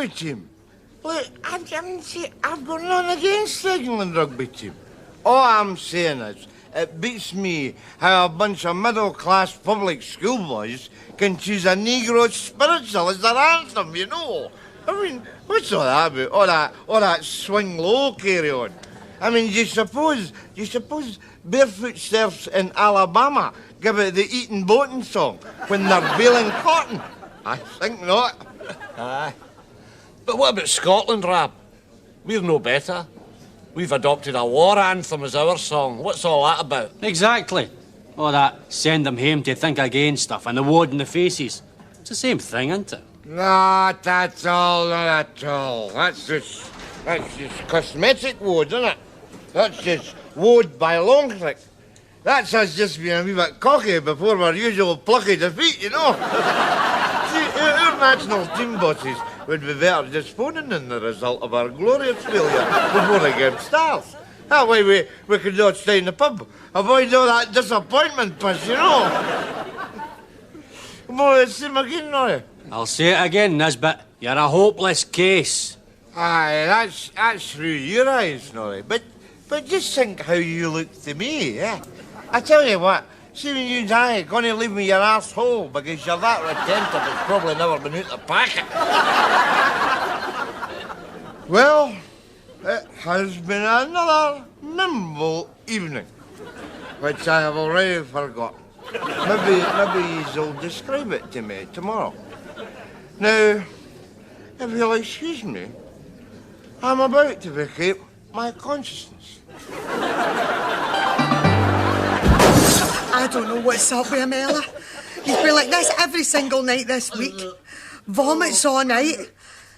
rugby team. Look, I've got nothing against the England rugby team. All I'm saying is, it beats me how a bunch of middle-class public schoolboys can choose a Negro spiritual as their anthem, you know. I mean, what's all that about? All that swing low carry on. I mean, do you suppose barefoot serfs in Alabama give it the Eaton Boating song when they're baling cotton? I think not. Aye. But what about Scotland, Rab? We're no better. We've adopted a war anthem as our song. What's all that about? Exactly. All that send them home to think again stuff and the ward in the faces. It's the same thing, isn't it? Not at all, not at all. That's just cosmetic woad, isn't it? That's just woad by long trick. That's us just being a wee bit cocky before our usual plucky defeat, you know. See, our national team bosses would be better just phoning in the result of our glorious failure before the game starts. That way we could all stay in the pub, avoid all that disappointment push, you know. Come on, say him again, Norrie. I'll say it again, Nesbitt. You're a hopeless case. Aye, that's through your eyes, Norrie. But just think how you look to me, eh? I tell you what, see when you and I are going to leave me your arsehole because you're that retentive it's probably never been out the packet. Well, it has been another memorable evening, which I have already forgotten. Maybe you'll describe it to me tomorrow. Now, if you'll excuse me, I'm about to vacate my consciousness. I don't know what's up with him, Ella. He's been like this every single night this week. Vomits all night.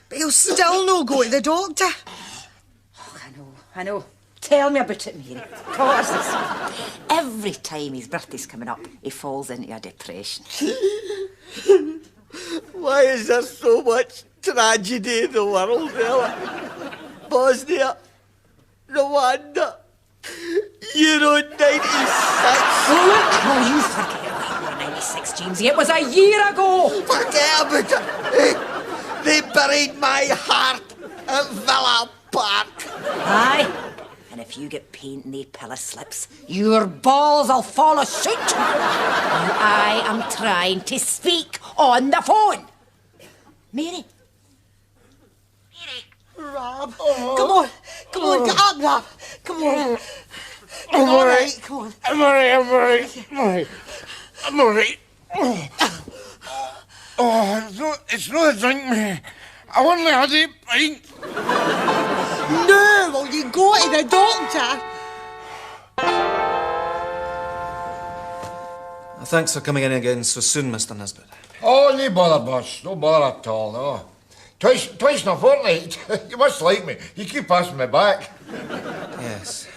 But he'll still no go to the doctor. Oh, I know. Tell me about it, Mary. Causes. Every time his birthday's coming up, he falls into a depression. Why is there so much tragedy in the world, Ella? Bosnia, Rwanda, Euro 96. Oh, you forget Euro 96, Jamesy. It was a year ago. Forget about it. They buried my heart at Villa Park. Aye. And if you get paint in the pillow slips, your balls will fall a suit. And I am trying to speak on the phone. Mary. Rob, come on, get up, Rob. Come on. I'm all right. Come on. I'm all right. Oh, it's not a drink, me. I only had 8 pints. No, will you go to the doctor? Thanks for coming in again so soon, Mr. Nesbitt. Oh, no bother, boss. No bother at all, no. Twice in a fortnight. You must like me. You keep passing me back. Yes.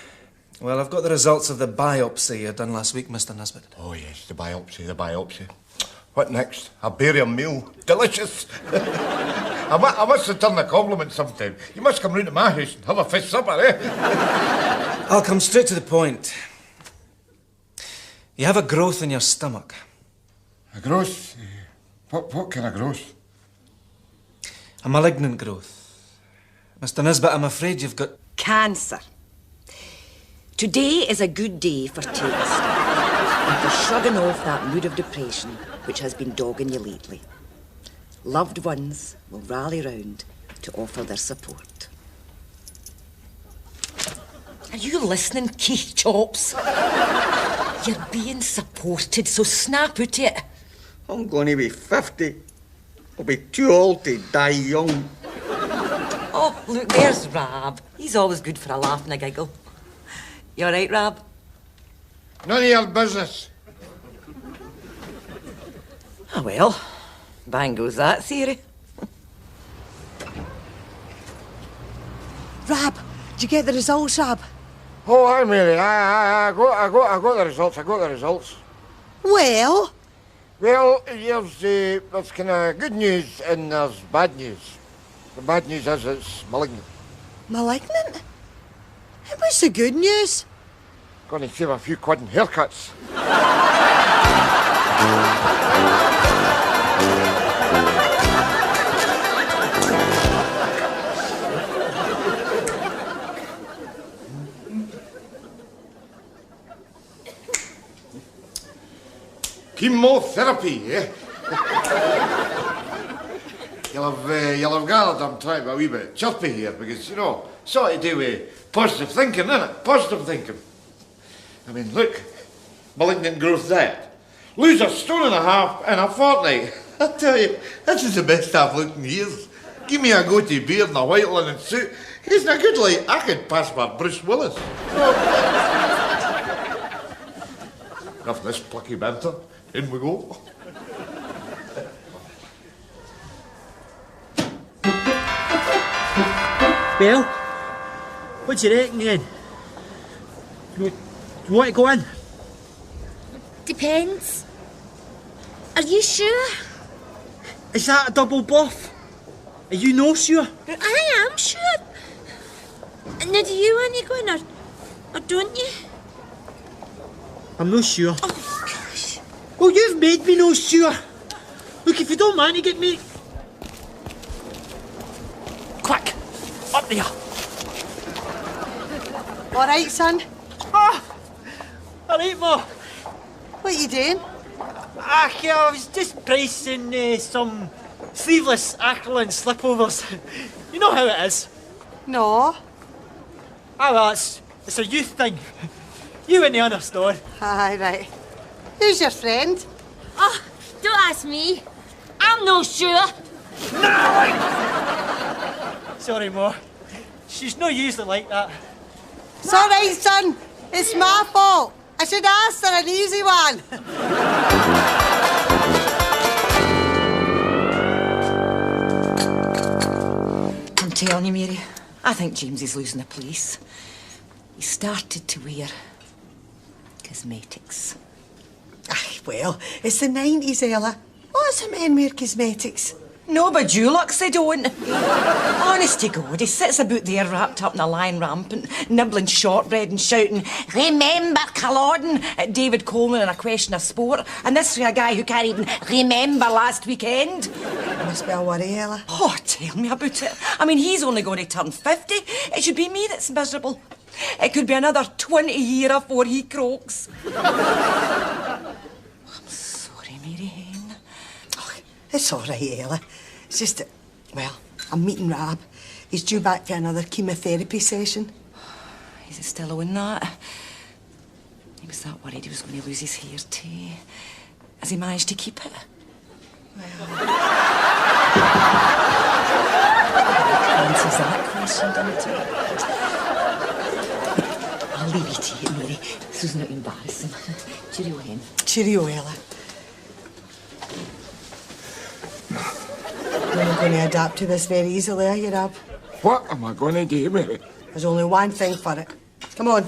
Well, I've got the results of the biopsy you done last week, Mr. Nesbitt. Oh, yes, the biopsy. What next? A barium meal. Delicious. I must return the compliment sometime. You must come round to my house and have a fish supper, eh? I'll come straight to the point. You have a growth in your stomach. A growth? What kind of growth? A malignant growth. Mr. Nesbitt, I'm afraid you've got... Cancer. Today is a good day for taking stock and for shrugging off that mood of depression which has been dogging you lately. Loved ones will rally round to offer their support. Are you listening, Keith Chops? You're being supported, so snap out it. I'm going to be 50. I'll be too old to die young. Oh, look, there's Rab. He's always good for a laugh and a giggle. You all right, Rab? None of your business. Ah, well, bang goes that theory. Rab, did you get the results, Rab? Oh, hi, Mary. I got the results. Well? Well, there's kind of good news and there's bad news. The bad news is it's malignant. Malignant? And what's the good news? Going to save a few quid in haircuts. Chemotherapy, eh? You'll have gathered I'm trying to be a wee bit chirpy here because, you know, it's all to do with positive thinking, isn't it? Positive thinking. I mean, look, malignant growth diet. Lose 1.5 stone in a fortnight. I tell you, this is the best I've looked in years. Give me a goatee beard and a white linen suit. Isn't it good? Like, I could pass for Bruce Willis. Enough of this plucky banter. In we go. Well, what do you reckon then? You want to go in? Depends. Are you sure? Is that a double bluff? Are you no sure? I am sure. Now, do you want to go in or don't you? I'm not sure. Oh, gosh. Well, you've made me no sure. Look, if you don't mind to get me... Quick! Up there! All right, son. Ah! All right, Ma. What are you doing? I was just pricing some sleeveless acrylic slipovers. You know how it is. No. Ah, well, it's a youth thing. You wouldn't understand. Aye, right. Who's your friend? Oh, don't ask me. I'm no sure. Sorry, Ma. She's no usually like that. It's all right, son. It's my fault. I should ask for an easy one. I'm telling you, Mary, I think James is losing the place. He started to wear cosmetics. Aye, well, it's the 90s, Ella. Lots of men wear cosmetics. No, but Dulux, they don't. Honest to God, he sits about there wrapped up in a lion rampant, nibbling shortbread and shouting, "Remember Culloden" at David Coleman in A Question of Sport. And this is a guy who can't even remember last weekend. Must be a worry, Ella. Oh, tell me about it. I mean, he's only going to turn 50. It should be me that's miserable. It could be another 20 years before he croaks. I'm sorry, Mary Hen. Oh, it's all right, Ella. It's just that, well, I'm meeting Rab. He's due back for another chemotherapy session. Is he still on that? He was that worried he was going to lose his hair too. Has he managed to keep it? Answers that question, doesn't it? I'll leave you to it, Mary. This was not embarrassing. Cheerio, Hen. Cheerio, Ella. You're not going to adapt to this very easily, are you, Rab? What am I going to do, Mary? There's only one thing for it. Come on.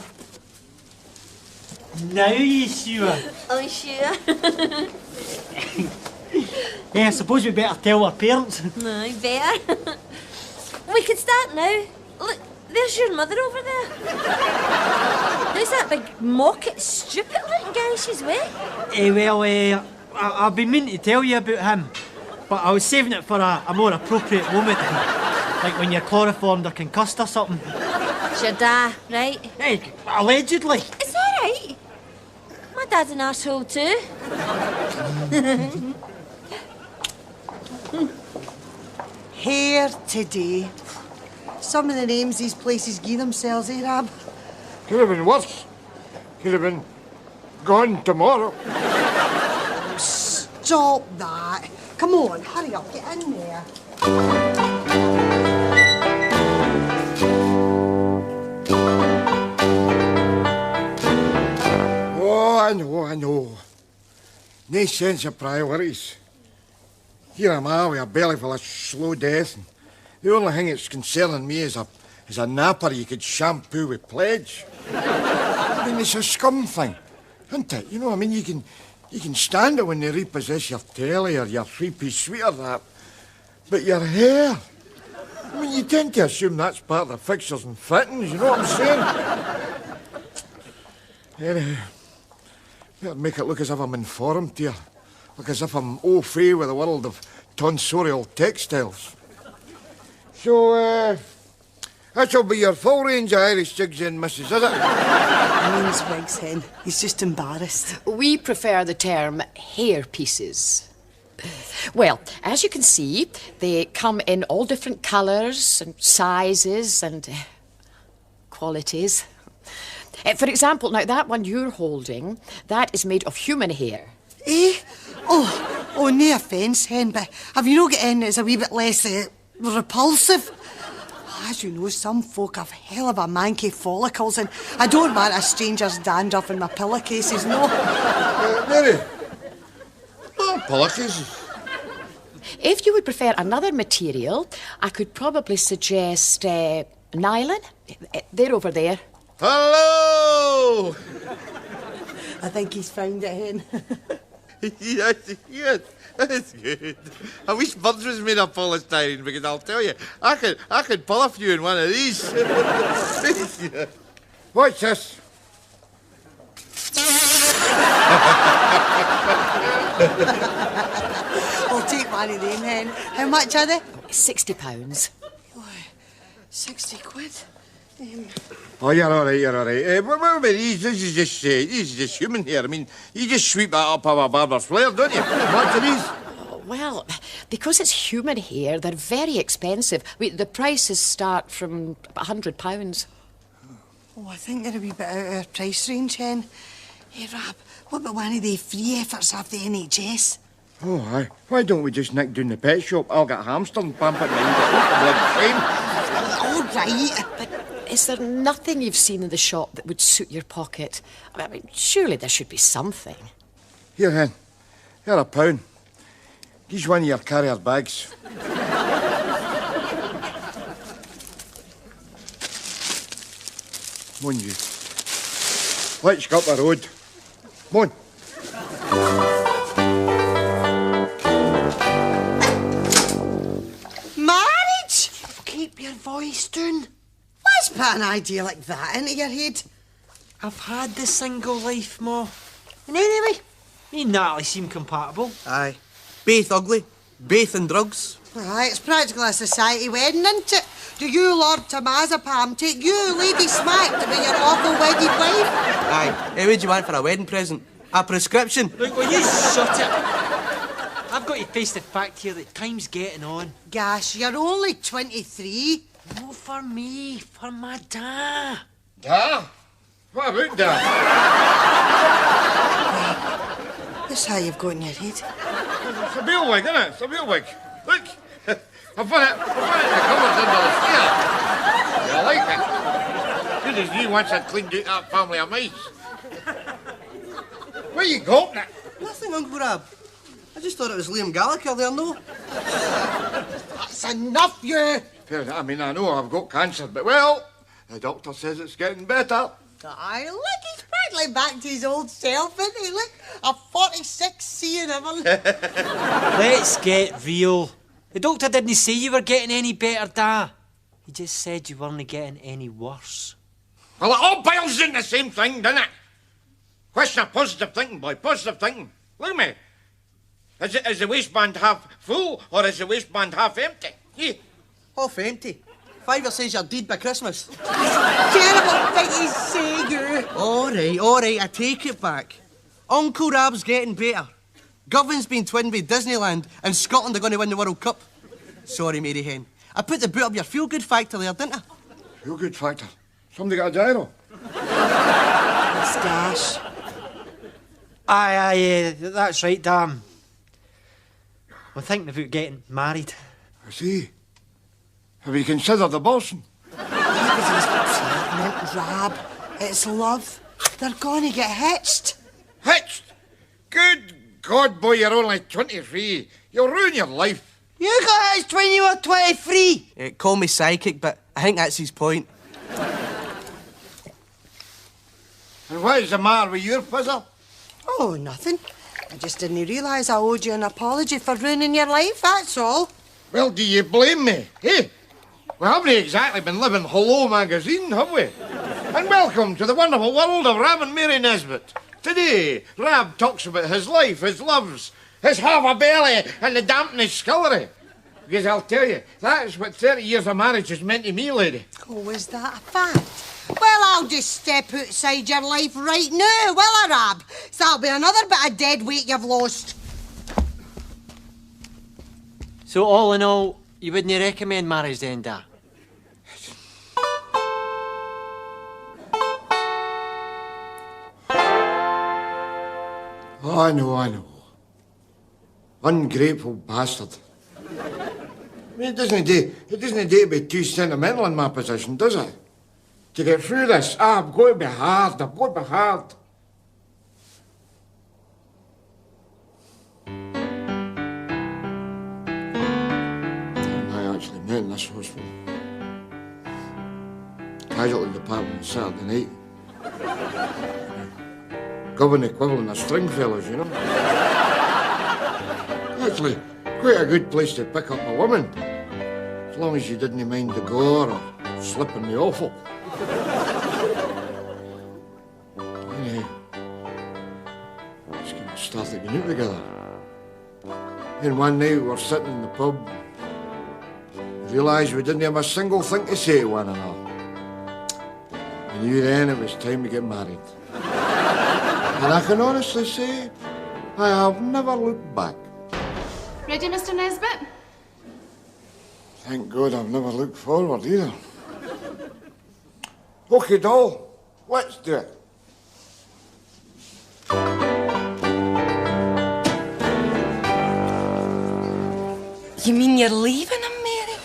Now you sure? I'm sure. Yeah, I suppose we better tell our parents. No, you better. We could start now. Look, there's your mother over there. Who's that big mocket, stupid-looking guy she's with? I've been meaning to tell you about him, but I was saving it for a more appropriate moment. Like when you're chloroformed or concussed or something. It's your dad, right? Hey, allegedly. It's all right. My dad's an arsehole too. Here today. Some of the names these places give themselves, eh, Rab? Could have been worse. Could have been gone tomorrow. Stop that. Come on, hurry up, get in there. Oh, I know. No sense of priorities. Here am I with a belly full of slow death, and the only thing that's concerning me is a napper you could shampoo with pledge. I mean, it's a scum thing, isn't it? You know, I mean, you can stand it when they repossess your telly or your three-piece suite or that, but your hair, I mean, you tend to assume that's part of the fixtures and fittings, you know what I'm saying? Anyway, better make it look as if I'm informed here. Look as if I'm au fait with the world of tonsorial textiles. So, That'll be your full range of Irish jigs in, missus, is it? He means wigs, Hen. He's just embarrassed. We prefer the term hair pieces. Well, as you can see, they come in all different colours and sizes and qualities. For example, now that one you're holding, that is made of human hair. Eh? Oh, no offence, Hen, but have you not got any that's a wee bit less repulsive? As you know, some folk have hell of a manky follicles, and I don't want a stranger's dandruff in my pillowcases, no. Mary. Oh, pillowcases. If you would prefer another material, I could probably suggest nylon. They're over there. Hello! I think he's found it, Hen. Yes, that's good. I wish Birds was made of polystyrene, because I'll tell you, I could pull a few in one of these. What's this? I'll take one of them, Hen. How much are they? £60. 60 quid. Oh, you're all right, you're all right. What about these? This is just human hair. I mean, you just sweep that up of a barber's flare, don't you? What's are these? Well, because it's human hair, they're very expensive. The prices start from £100. Oh, I think they're a wee bit out of our price range, Hen. Hey, Rab, what about one of the free efforts of the NHS? Oh, aye. Why don't we just nick down the pet shop? I'll get a hamster and pamper it and All right. But is there nothing you've seen in the shop that would suit your pocket? I mean, surely there should be something. Here, Hen. Here, £1. Use one of your carrier bags. Come on, you. Let's go up the road. Come on. Marriage? Keep your voice down. What's put an idea like that into your head? I've had the single life, Ma. And anyway, me and Natalie seem compatible. Aye. Both ugly, both in drugs. Aye, it's practically a society wedding, isn't it? Do you, Lord Tomazepam, take you, Lady Smack, to be your awful wedded wife? Aye. Hey, what do you want for a wedding present? A prescription? Look, will you shut it? I've got to face the fact here that time's getting on. Gosh, you're only 23. Not for me, for my dad. Da? What about da? That's how you've got in your head. It's a beer wig, isn't it? It's a beer wig. Look, I've put it in the cupboards under the stair. You like it? Good as you once I'd cleaned out that family of mice. Where you going at? Nothing, Uncle Rab. I just thought it was Liam Gallagher there, no? That's enough, you! I mean, I know I've got cancer, but well, the doctor says it's getting better. Aye, look, he's practically back to his old self, isn't he? Look, a 46 seeing him. Let's get real. The doctor didn't say you were getting any better, Da. He just said you weren't getting any worse. Well, it all boils in the same thing, doesn't it? Question of positive thinking, boy, positive thinking. Look at me. Is the waistband half full or is the waistband half empty? Yeah. Half empty. Fiver says you're dead by Christmas. Terrible thing you say, you. All right, I take it back. Uncle Rab's getting better. Govan's been twinned with Disneyland and Scotland are going to win the World Cup. Sorry, Mary Hen. I put the boot up your feel-good factor there, didn't I? Feel-good factor? Somebody got a gyro? It's Dash. Aye, that's right, damn. I'm thinking about getting married. I see. Have you considered abortion? Pregnant, Rab. It's love. They're going to get hitched. Hitched? Good God, boy, you're only 23. You'll ruin your life. You got hitched when you were 23. Call me psychic, but I think that's his point. And what is the matter with your puzzle? Oh, nothing. I just didn't realise I owed you an apology for ruining your life, that's all. Well, do you blame me? Eh? We haven't exactly been living Hello magazine, have we? And welcome to the wonderful world of Rab and Mary Nesbitt. Today, Rab talks about his life, his loves, his half a belly and the dampness scullery. because I'll tell you, that's what 30 years of marriage has meant to me, lady. Oh, is that a fact? Well, I'll just step outside your life right now, will I, Rab? So that'll be another bit of dead weight you've lost. So all in all, you wouldn't recommend marriage then, Da? Oh, I know. Ungrateful bastard. I mean, it doesn't do to be too sentimental in my position, does it? To get through this, I've got to be hard, I've got to be hard. I actually met in this hospital. Casualty department on Saturday night. Government equivalent of Stringfellows, you know. Actually, quite a good place to pick up a woman. As long as you didn't mind the gore or slip in the offal. Anyhow, just kind of started getting out together. And one night we were sitting in the pub, realised we didn't have a single thing to say to one another. I knew then it was time to get married. And I can honestly say, I have never looked back. Ready, Mr. Nesbitt? Thank God I've never looked forward either. Okay, doll, let's do it. You mean you're leaving him, Mary?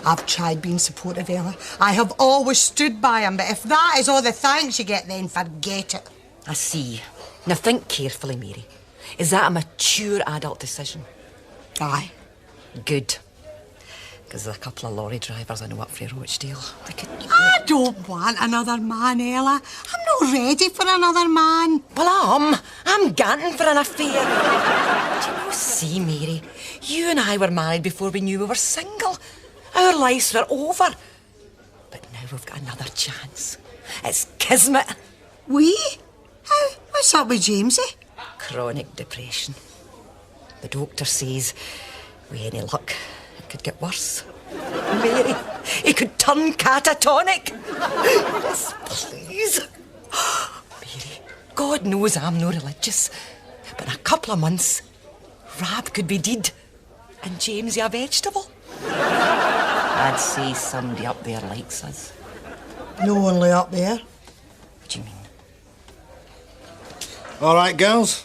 I've tried being supportive, Ella. I have always stood by him, but if that is all the thanks you get, then forget it. I see. Now think carefully, Mary. Is that a mature adult decision? Aye. Good. Because there's a couple of lorry drivers I know up for Rochdale. They could... I don't want another man, Ella. I'm not ready for another man. Well, I'm ganting for an affair. Do you know, see, Mary, you and I were married before we knew we were single. Our lives were over. But now we've got another chance. It's kismet. We? What's up with Jamesy? Chronic depression. The doctor says, with any luck, it could get worse. Mary, he could turn catatonic. Yes, please. Mary, God knows I'm no religious, but in a couple of months, Rab could be dead and Jamesy a vegetable. I'd say somebody up there likes us. No only up there. What do you mean? All right, girls.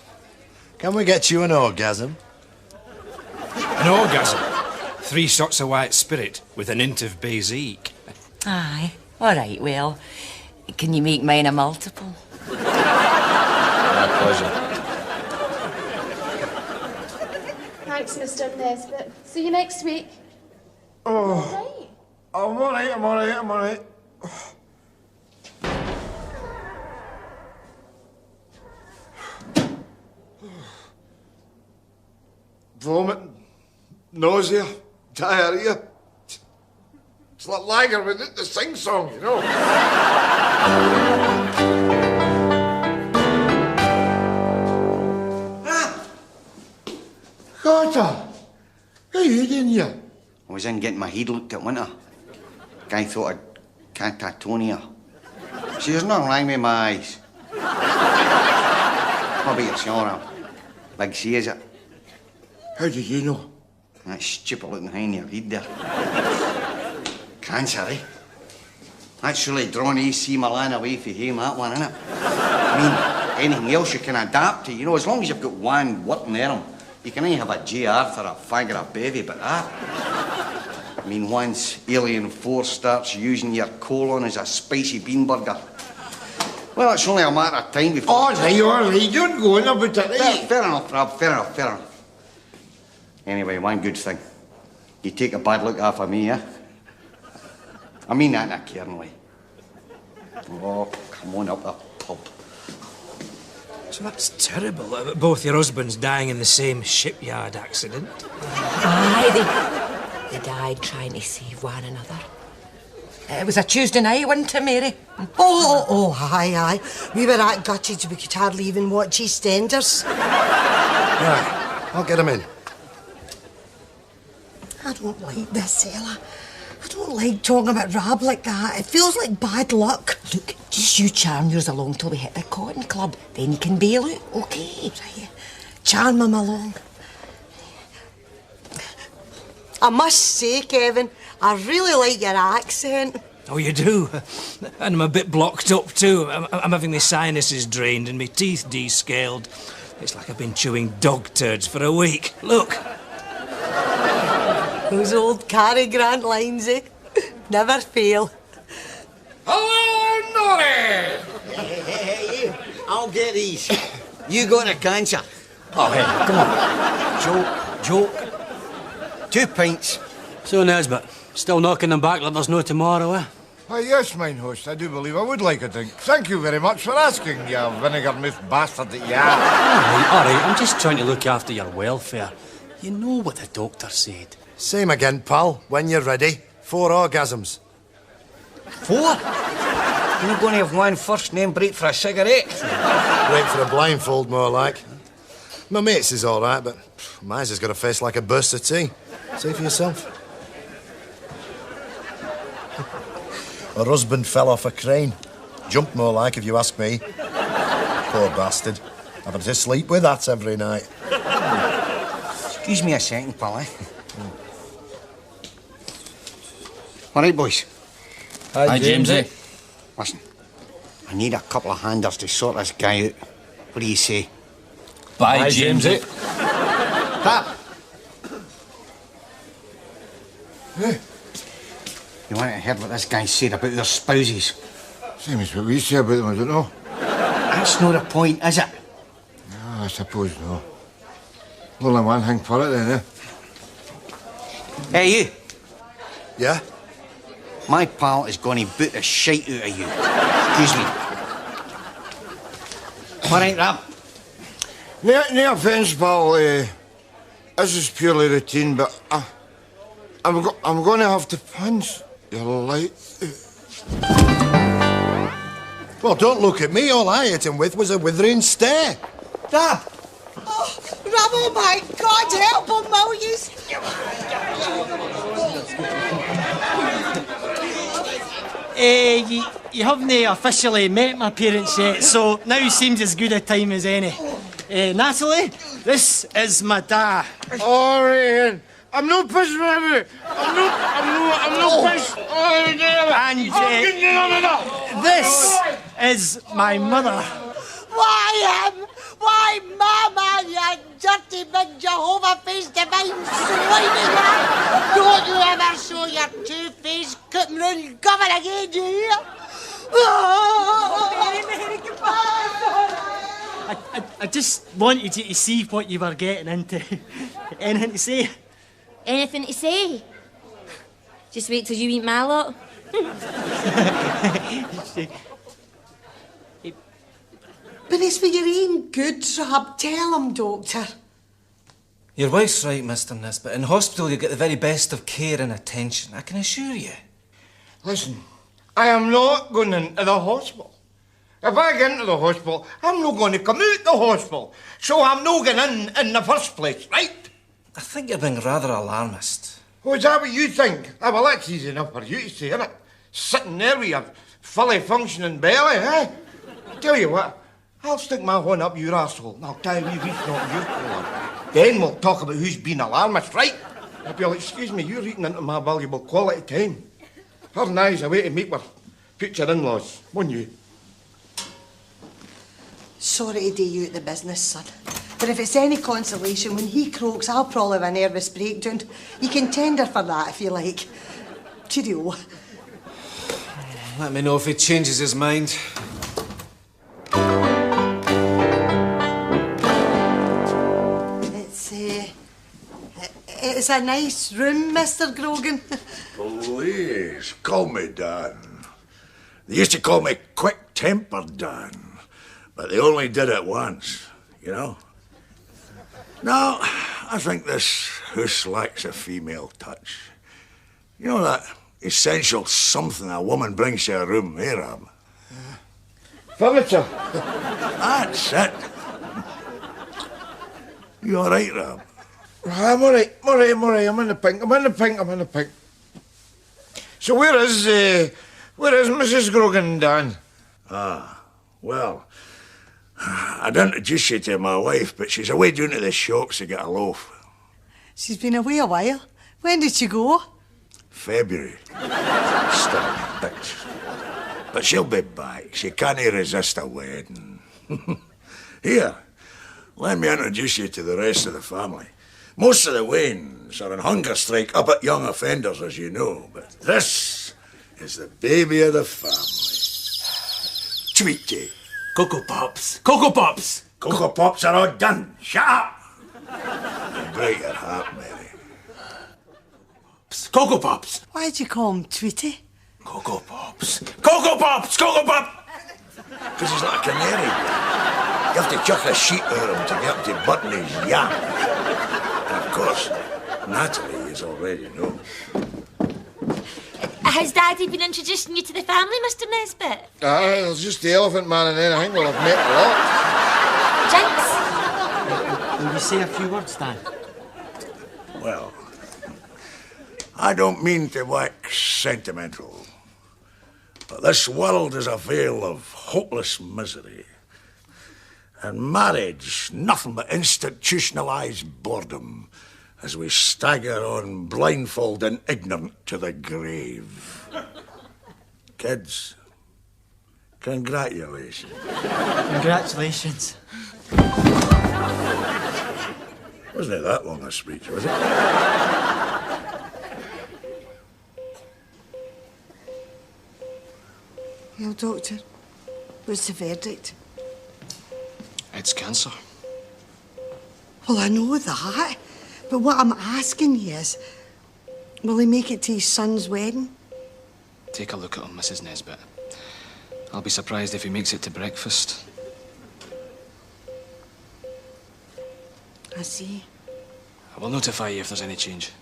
Can we get you an orgasm? An orgasm? 3 shots of white spirit with an hint of basique. Aye, all right, well, can you make mine a multiple? My pleasure. Thanks, Mr. Nesbitt. See you next week. Oh, Right. I'm all right. Vomiting, nausea, diarrhea. It's like Lager without the sing-song, you know. Carter, how are you doing here? I was in getting my head looked at, wasn't I? Guy thought I'd catatonia. See, there's nothing wrong with my eyes. What about your Sean? Big C, is it? How did you know? That stupid looking behind your head there. Cancer, eh? That's really drawn AC Milan away from him, that one, innit? I mean, anything else you can adapt to, you know, as long as you've got one working arm. You can only have a J. Arthur, a fag or a bevy, but that... I mean, once Alien Force starts using your colon as a spicy bean burger, well, it's only a matter of time before... All right, don't go on about it, eh? Fair enough, Rob, fair enough. Anyway, one good thing. You take a bad look off of me, eh? I mean that in a caring way. Oh, come on up the pub. So that's terrible, both your husbands dying in the same shipyard accident. Aye, they died trying to save one another. It was a Tuesday night, wasn't it, Mary? Aye. We were that gutted we could hardly even watch EastEnders. Right, I'll get him in. I don't like this, Ella. I don't like talking about Rab like that. It feels like bad luck. Look, just you charm yours along till we hit the cotton club. Then you can bail out, OK? Right. Charm him along. I must say, Kevin, I really like your accent. Oh, you do? And I'm a bit blocked up too. I'm having my sinuses drained and my teeth descaled. It's like I've been chewing dog turds for a week. Look. Those old Cary Grant lines, eh? Never fail. Hello, Norrie! Hey, I'll get these. You got a cancer. Oh, hey, come on. Joke. 2 pints. So, Nesbitt, still knocking them back like there's no tomorrow, eh? Why, yes, mine host. I do believe I would like a drink. Thank you very much for asking, you vinegar-mouthed bastard that you are. All right, I'm just trying to look after your welfare. You know what the doctor said. Same again, pal. When you're ready. 4 orgasms. 4? You're going to have one first, then break for a cigarette. Break for a blindfold, more like. My mate's is all right, but mine's has got a face like a burst of tea. See for yourself. Her husband fell off a crane. Jumped more like, if you ask me. Poor bastard. Having to sleep with that every night. Excuse me a second, pal, eh? All right, boys. Hi, Jamesy. Listen, I need a couple of handers to sort this guy out. What do you say? Bye, Jamesy. Tap! You want to hear what this guy said about their spouses? Same as what we say about them, I don't know. That's not the point, is it? No, I suppose no. Only one thing for it, then, eh? Hey, you. Yeah? My pal is going to boot the shite out of you. Excuse me. All right, Rab? No offence, pal. This is purely routine, but I'm going to have to punch your light. Well, don't look at me. All I hit him with was a withering stare. Rab! Oh, Rab, oh my God, help him, will you? You haven't officially met my parents yet, so now seems as good a time as any. Natalie, this is my dad. All right, I'm not pushing him. I'm not pushing. And this is my mother. Why him? Why Mama, you dirty big Jehovah-faced divine slimy man? Don't you ever show your two-faced cutting round cover again, do you? I just wanted you to see what you were getting into. Anything to say? Anything to say? Just wait till you eat my lot. But it's for your own good, Rab. Tell him, Doctor. Your wife's right, Mr. Nesbitt. In hospital, you get the very best of care and attention, I can assure you. Listen, I am not going into the hospital. If I get into the hospital, I'm not going to come out the hospital. So I'm not going in the first place, right? I think you're being rather alarmist. Oh, is that what you think? Ah, well, that's easy enough for you to say, isn't it? Sitting there with your fully functioning belly, eh? Tell you what, I'll stick my one up your arsehole. I'll tie a wee reef on your collar. Then we'll talk about who's been alarmist, right? If you'll excuse me, you're eating into my valuable quality time. Her and I's a way to meet with future in-laws, won't you? Sorry to do you at the business, son. But if it's any consolation, when he croaks, I'll probably have a nervous breakdown. You can tender for that if you like. Cheerio. Let me know if he changes his mind. It's a nice room, Mr. Grogan. Please, call me Dan. They used to call me quick-tempered Dan, but they only did it once, you know? No, I think this house lacks a female touch. You know that essential something a woman brings to a room, eh, Ram? Furniture. That's it. You all right, Ram? I'm all right. I'm in the pink. So where is Mrs. Grogan, Dan? Well, I'd introduce you to my wife, but she's away down to the shops to get a loaf. She's been away a while. When did she go? February. Stubborn bitch. But she'll be back. She can't resist a wedding. Here, let me introduce you to the rest of the family. Most of the Waynes are on hunger strike up at young offenders, as you know, but this is the baby of the family. Tweety. Cocoa Pops. Cocoa Pops. Cocoa Pops are all done. Shut up! And break your heart, Mary. Cocoa Pops. Why'd you call him Tweety? Cocoa Pops. Cocoa Pops. Cocoa Pops. Because he's like a canary. You have to chuck a sheet over him to get him to button his yap. And of course, Natalie is already known. Has Daddy been introducing you to the family, Mr. Nesbitt? There's just the Elephant Man, and then I think we'll have met a lot. Will you say a few words, Dan? Well, I don't mean to wax sentimental, but this world is a vale of hopeless misery. And marriage, nothing but institutionalised boredom as we stagger on blindfold and ignorant to the grave. Kids, congratulations. Congratulations. Wasn't it that long a speech, was it? Well, Doctor, what's the verdict? It's cancer. Well, I know that, but what I'm asking you is, will he make it to his son's wedding? Take a look at him, Mrs. Nesbitt. I'll be surprised if he makes it to breakfast. I see. I will notify you if there's any change.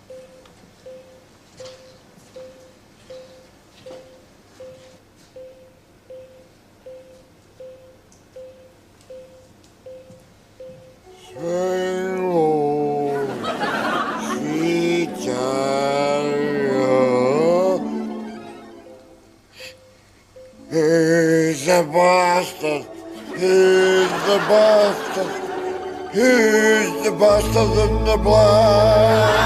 Who's the bastard? Who's the bastard? Who's the bastard in the black?